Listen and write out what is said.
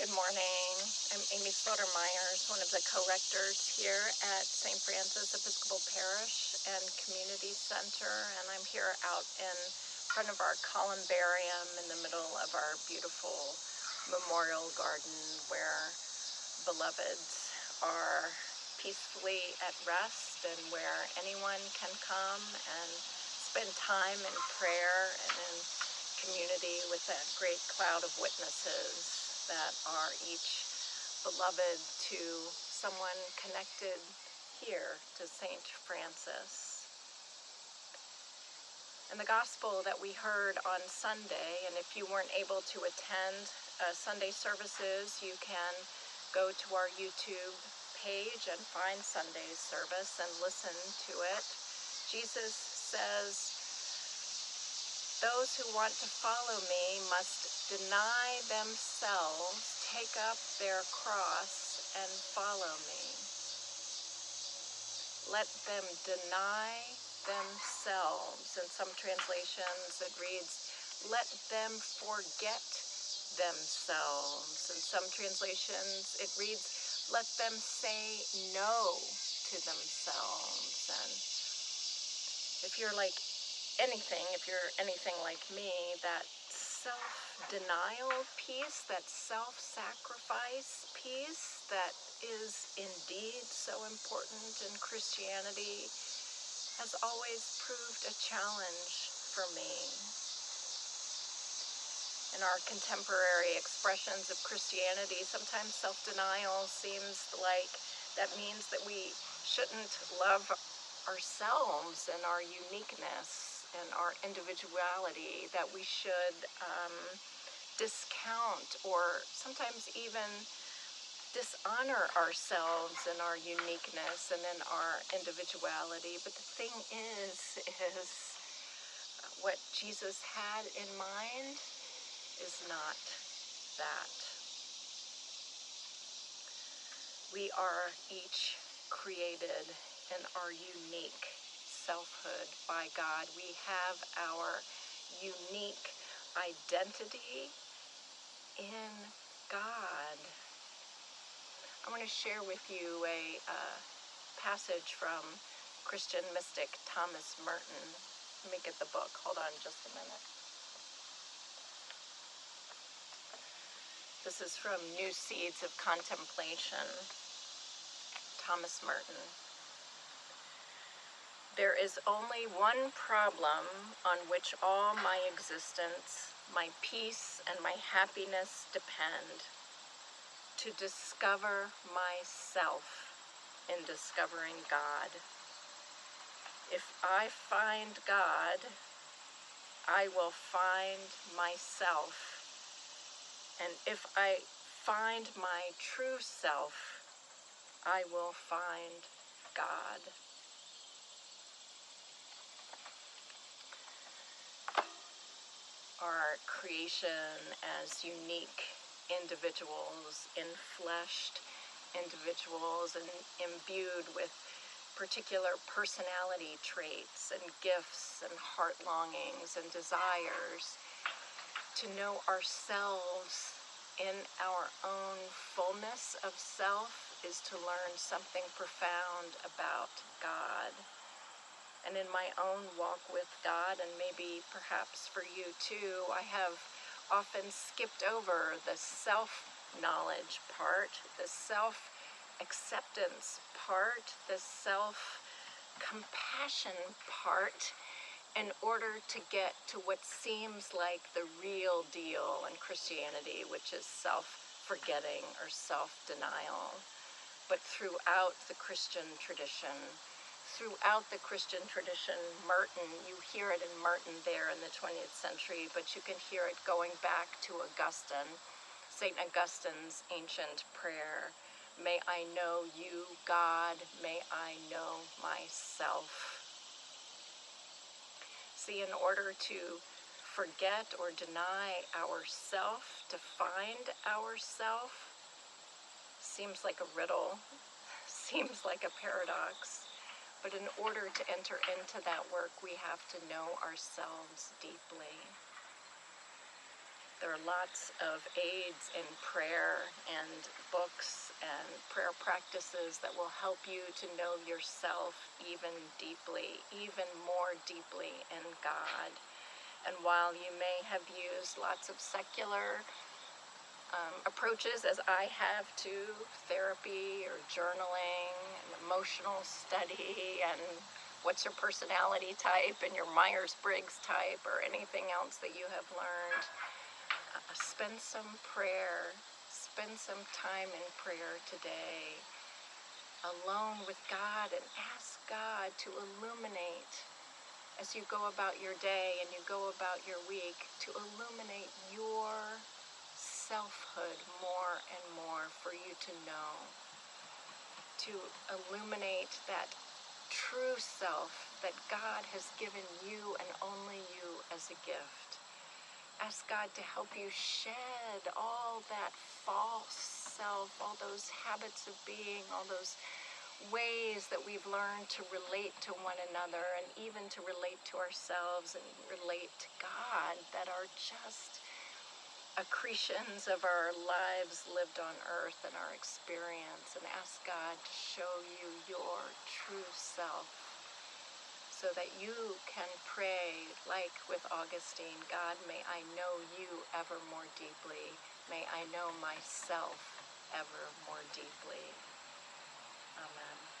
Good morning. I'm Amy Slaughter-Myers, one of the co-rectors here at St. Francis Episcopal Parish and Community Center, and I'm here out in front of our columbarium in the middle of our beautiful memorial garden where beloveds are peacefully at rest and where anyone can come and spend time in prayer and in community with that great cloud of witnesses that are each beloved to someone connected here to St. Francis. And the gospel that we heard on Sunday, and if you weren't able to attend Sunday services, you can go to our YouTube page and find Sunday's service and listen to it. Jesus says, "Those who want to follow me must deny themselves, take up their cross, and follow me." Let them deny themselves. In some translations it reads, let them forget themselves. In some translations it reads, let them say no to themselves. And if you're anything like me, that self-denial piece, that self-sacrifice piece that is indeed so important in Christianity has always proved a challenge for me. In our contemporary expressions of Christianity, sometimes self-denial seems like that means that we shouldn't love ourselves and our uniqueness and our individuality, that we should discount or sometimes even dishonor ourselves and our uniqueness and in our individuality. But the thing is what Jesus had in mind is not that. We are each created in our unique selfhood by God. We have our unique identity in God. I want to share with you a passage from Christian mystic Thomas Merton. Let me get the book. Hold on just a minute. This is from New Seeds of Contemplation, Thomas Merton. "There is only one problem on which all my existence, my peace, and my happiness depend: to discover myself in discovering God. If I find God, I will find myself. And if I find my true self, I will find God." Our creation as unique individuals, enfleshed individuals, and imbued with particular personality traits and gifts and heart longings and desires, to know ourselves in our own fullness of self is to learn something profound about God. And in my own walk with God, and maybe perhaps for you too, I have often skipped over the self-knowledge part, the self-acceptance part, the self-compassion part, in order to get to what seems like the real deal in Christianity, which is self-forgetting or self-denial. But throughout the Christian tradition, Merton, you hear it in Merton there in the 20th century, but you can hear it going back to Augustine, St. Augustine's ancient prayer, "May I know you, God, may I know myself." See, in order to forget or deny ourself, to find ourself, seems like a riddle, seems like a paradox. But in order to enter into that work, we have to know ourselves deeply. There are lots of aids in prayer and books and prayer practices that will help you to know yourself even more deeply in God. And while you may have used lots of secular approaches, as I have to therapy or journaling and emotional study and what's your personality type and your Myers-Briggs type or anything else that you have learned, spend some prayer, spend some time in prayer today, alone with God, and ask God to illuminate as you go about your day and you go about your week, to illuminate your selfhood more and more for you to know, to illuminate that true self that God has given you and only you as a gift. Ask God to help you shed all that false self, all those habits of being, all those ways that we've learned to relate to one another and even to relate to ourselves and relate to God, that are just accretions of our lives lived on earth and our experience. And ask God to show you your true self, so that you can pray like with Augustine, God, may I know you ever more deeply. May I know myself ever more deeply. Amen.